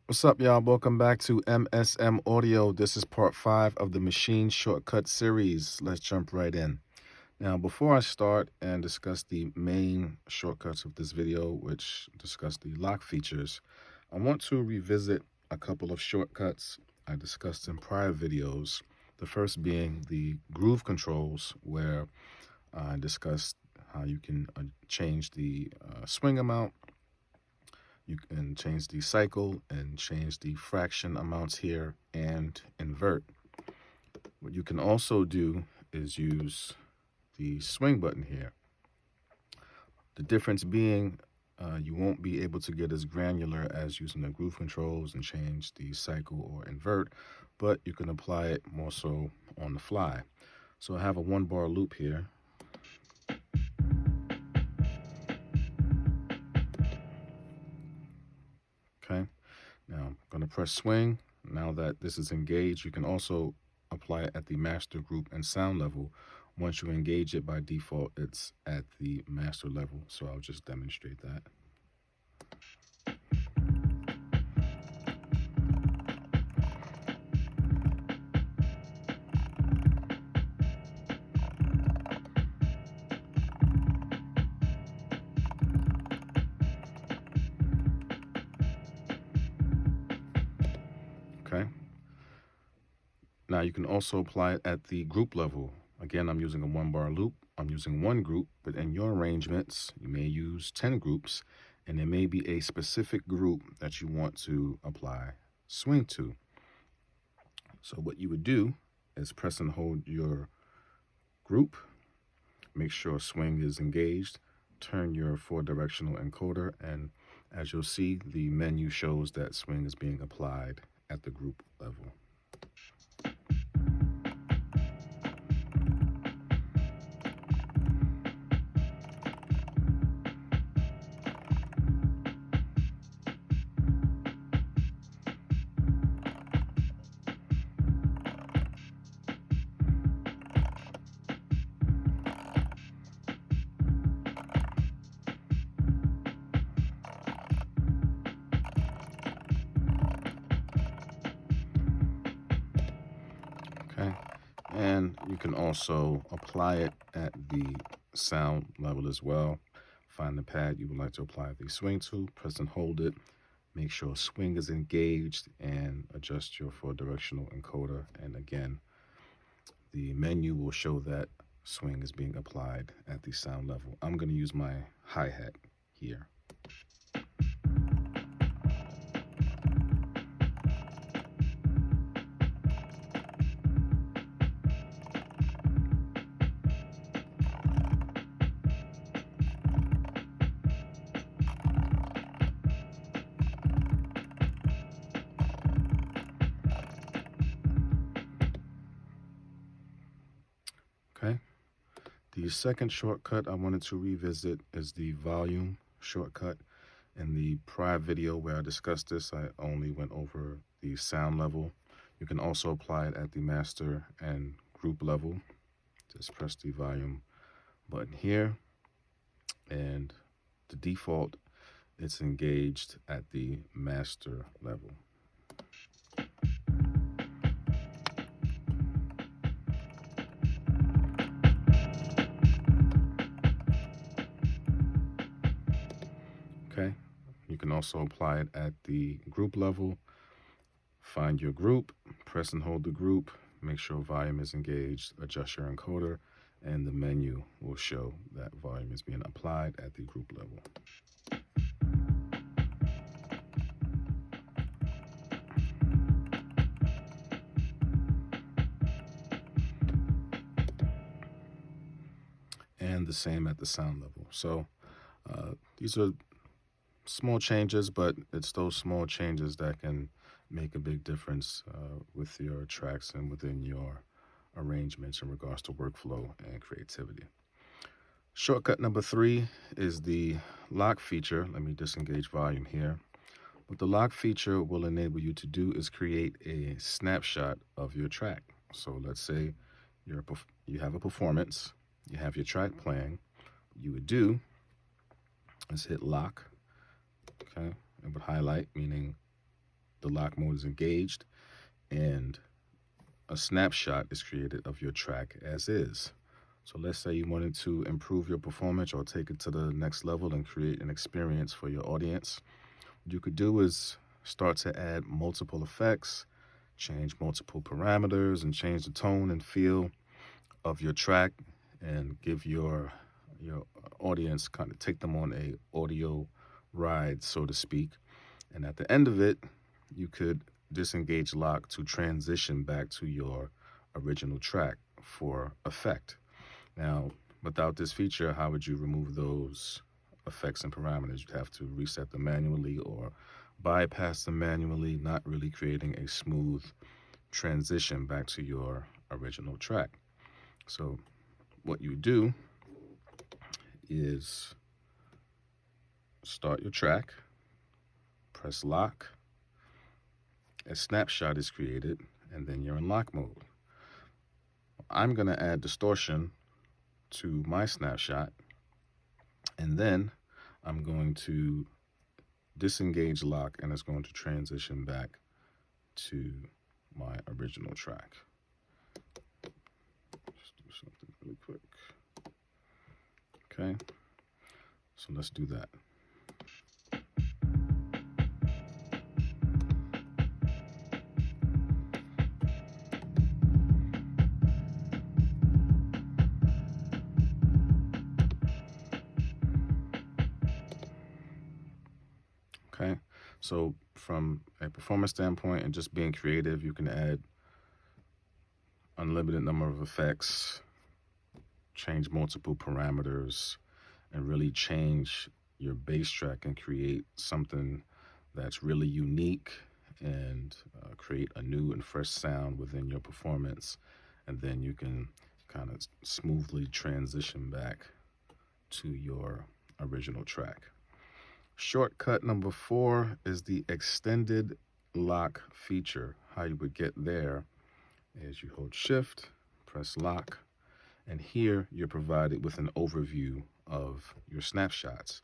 What's up, y'all? Welcome back to MSM Audio. This is part 5 of the Machine Shortcut series. Let's jump right in. Now, before I start and discuss the main shortcuts of this video, which discuss the lock features, I want to revisit a couple of shortcuts I discussed in prior videos. The first being the groove controls, where I discussed how you can change the swing amount. You can change the cycle and change the fraction amounts here and invert. What you can also do is use the swing button here. The difference being you won't be able to get as granular as using the groove controls and change the cycle or invert, but you can apply it more so on the fly. So I have a 1-bar loop here. Okay, now I'm going to press swing. Now that this is engaged, you can also apply it at the master group and sound level. Once you engage it, by default, it's at the master level. So I'll just demonstrate that. Okay. Now you can also apply it at the group level. Again, I'm using a 1-bar loop. I'm using one group, but in your arrangements, you may use 10 groups, and there may be a specific group that you want to apply swing to. So what you would do is press and hold your group, make sure swing is engaged, turn your 4-directional encoder, and as you'll see, the menu shows that swing is being applied at the group level. Okay, and you can also apply it at the sound level as well. Find the pad you would like to apply the swing to, press and hold it, make sure swing is engaged, and adjust your 4-directional encoder. And again, the menu will show that swing is being applied at the sound level. I'm going to use my hi-hat here. Okay. The second shortcut I wanted to revisit is the volume shortcut. In the prior video where I discussed this, I only went over the sound level. You can also apply it at the master and group level. Just press the volume button here, and the default, it's engaged at the master level. Okay, you can also apply it at the group level. Find your group, press and hold the group, make sure volume is engaged, adjust your encoder, and the menu will show that volume is being applied at the group level. And the same at the sound level. So these are small changes, but it's those small changes that can make a big difference with your tracks and within your arrangements in regards to workflow and creativity. Shortcut number 3 is the lock feature. Let me disengage volume here. What the lock feature will enable you to do is create a snapshot of your track. So let's say you have a performance, you have your track playing. What you would do is hit lock, okay? It would highlight, meaning the lock mode is engaged, and a snapshot is created of your track as is. So let's say you wanted to improve your performance or take it to the next level and create an experience for your audience. What you could do is start to add multiple effects, change multiple parameters, and change the tone and feel of your track, and give your audience, kind of take them on a audio ride, so to speak. And at the end of it, you could disengage lock to transition back to your original track for effect. Now, without this feature, how would you remove those effects and parameters? You'd have to reset them manually or bypass them manually, not really creating a smooth transition back to your original track. So what you do is start your track, press lock, a snapshot is created, and then you're in lock mode. I'm going to add distortion to my snapshot, and then I'm going to disengage lock, and it's going to transition back to my original track. Just do something really quick. Okay, so let's do that. Okay, so from a performance standpoint and just being creative, you can add unlimited number of effects, change multiple parameters, and really change your bass track and create something that's really unique, and create a new and fresh sound within your performance. And then you can kind of smoothly transition back to your original track. Shortcut number 4 is the extended lock feature. How you would get there is you hold shift, press lock, and here you're provided with an overview of your snapshots.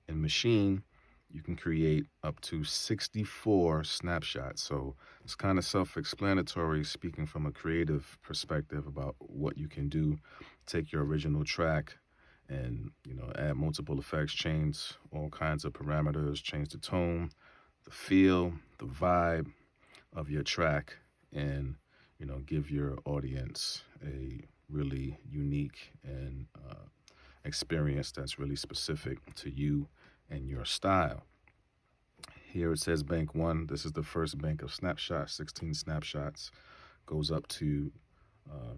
In Maschine, you can create up to 64 snapshots. So it's kind of self-explanatory, speaking from a creative perspective about what you can do. Take your original track and, add multiple effects, change all kinds of parameters, change the tone, the feel, the vibe of your track, and, give your audience a really unique and experience that's really specific to you and your style. Here it says bank 1. This is the first bank of snapshots, 16 snapshots, goes up to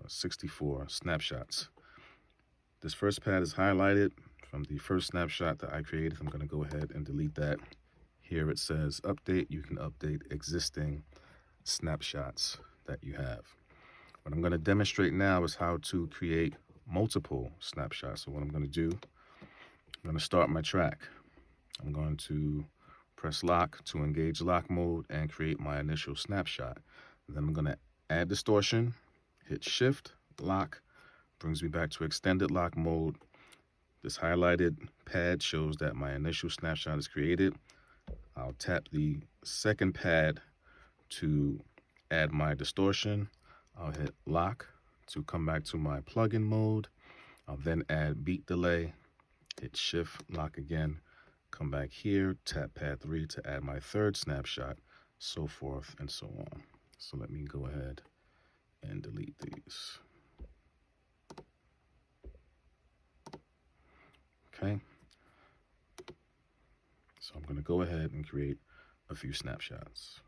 64 snapshots. This first pad is highlighted from the first snapshot that I created. I'm going to go ahead and delete that. Here it says update. You can update existing snapshots that you have. What I'm going to demonstrate now is how to create multiple snapshots. So what I'm going to do, I'm going to start my track. I'm going to press lock to engage lock mode and create my initial snapshot. Then I'm going to add distortion, hit shift, lock, brings me back to extended lock mode. This highlighted pad shows that my initial snapshot is created. I'll tap the second pad to add my distortion. I'll hit lock to come back to my plugin mode. I'll then add beat delay, hit shift, lock again, come back here, tap pad 3 to add my third snapshot, so forth and so on. So let me go ahead and delete these. Okay. So I'm going to go ahead and create a few snapshots.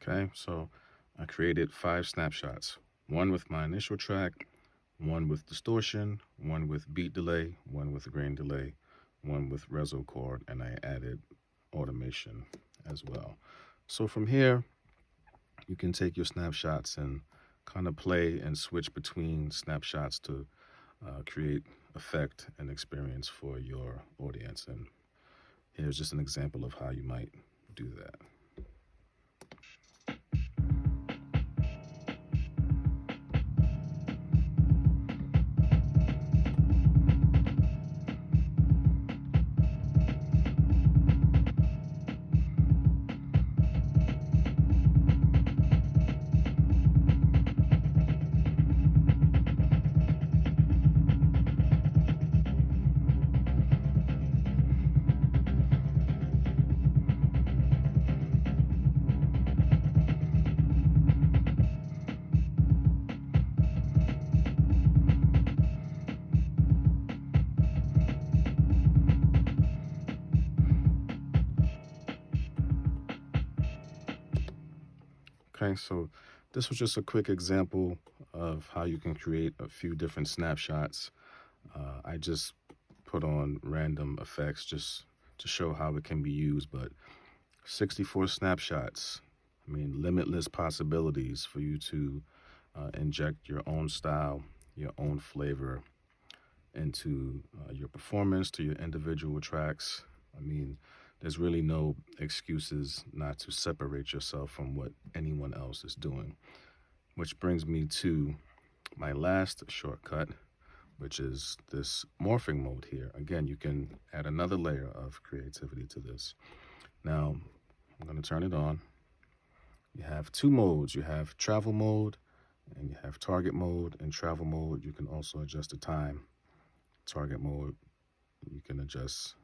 Okay, so I created 5 snapshots. One with my initial track, one with distortion, one with beat delay, one with grain delay, one with reso chord, and I added automation as well. So from here, you can take your snapshots and kind of play and switch between snapshots to create effect and experience for your audience. And here's just an example of how you might do that. Okay, so this was just a quick example of how you can create a few different snapshots. I just put on random effects just to show how it can be used, but 64 snapshots, I mean, limitless possibilities for you to inject your own style, your own flavor into your performance, to your individual tracks. I mean, there's really no excuses not to separate yourself from what anyone else is doing. Which brings me to my last shortcut, which is this morphing mode here. Again, you can add another layer of creativity to this. Now, I'm going to turn it on. You have 2 modes. You have travel mode and you have target mode. In travel mode, you can also adjust the time. Target mode, you can adjust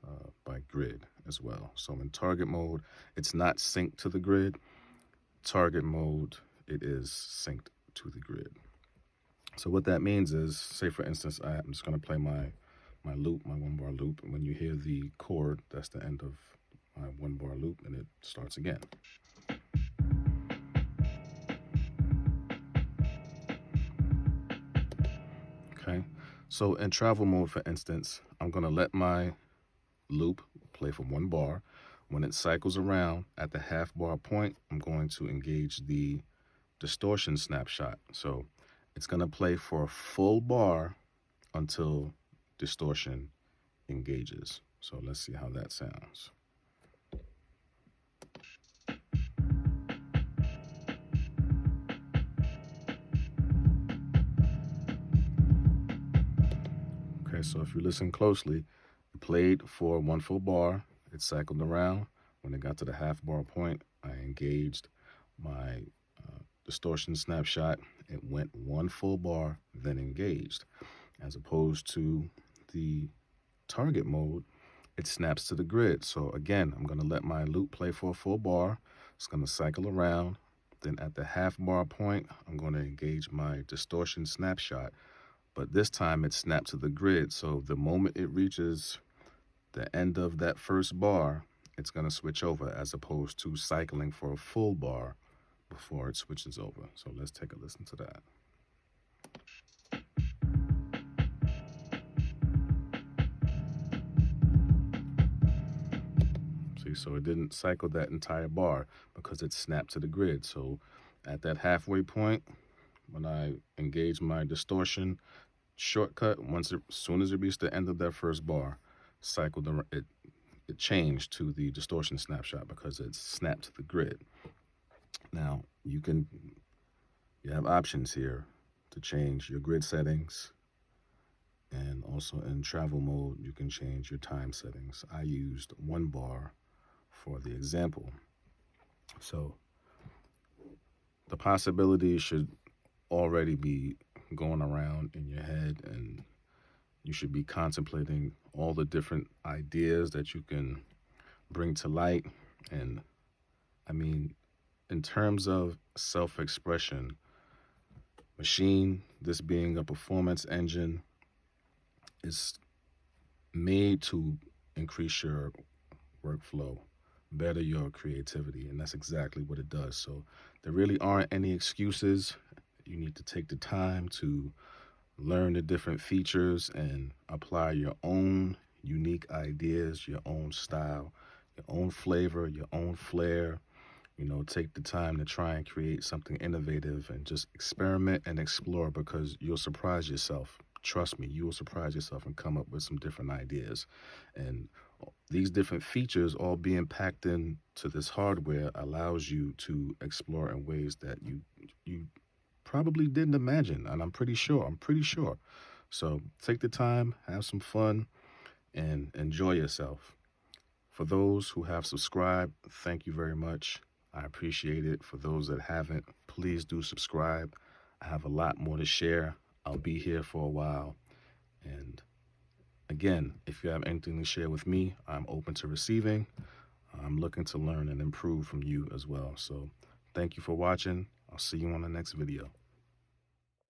by grid as well. So in target mode, it's not synced to the grid. Target mode, it is synced to the grid. So what that means is, say for instance, I'm just going to play my loop, my 1-bar loop, and when you hear the chord, that's the end of my 1-bar loop, and it starts again. Okay, so in travel mode, for instance, I'm going to let my loop play for 1 bar. When it cycles around at the half bar point, I'm going to engage the distortion snapshot. So it's going to play for a full bar until distortion engages. So let's see how that sounds. Okay, so if you listen closely, it played for 1 full bar, it cycled around. When it got to the half bar point, I engaged my distortion snapshot. It went 1 full bar, then engaged. As opposed to the target mode, it snaps to the grid. So again, I'm going to let my loop play for a full bar. It's going to cycle around. Then at the half bar point, I'm going to engage my distortion snapshot. But this time it snapped to the grid. So the moment it reaches the end of that first bar, it's going to switch over as opposed to cycling for a full bar before it switches over. So let's take a listen to that. See, so it didn't cycle that entire bar because it snapped to the grid. So at that halfway point, when I engage my distortion shortcut, as soon as it reached the end of that first bar, it changed to the distortion snapshot because it snapped to the grid. Now you have options here to change your grid settings, and also in travel mode you can change your time settings. I used 1 bar for the example. So the possibilities should already be going around in your head, and you should be contemplating all the different ideas that you can bring to light. And I mean, in terms of self-expression, Maschine, this being a performance engine, is made to increase your workflow better your creativity. And that's exactly what it does. So there really aren't any excuses. You need to take the time to learn the different features and apply your own unique ideas, your own style, your own flavor, your own flair. Take the time to try and create something innovative and just experiment and explore, because you'll surprise yourself. Trust me, you will surprise yourself and come up with some different ideas. And these different features all being packed into this hardware allows you to explore in ways that you probably didn't imagine. And I'm pretty sure. So take the time, have some fun, and enjoy yourself. For those who have subscribed, thank you very much. I appreciate it. For those that haven't, please do subscribe. I have a lot more to share. I'll be here for a while. And again, if you have anything to share with me, I'm open to receiving. I'm looking to learn and improve from you as well. So thank you for watching. I'll see you on the next video.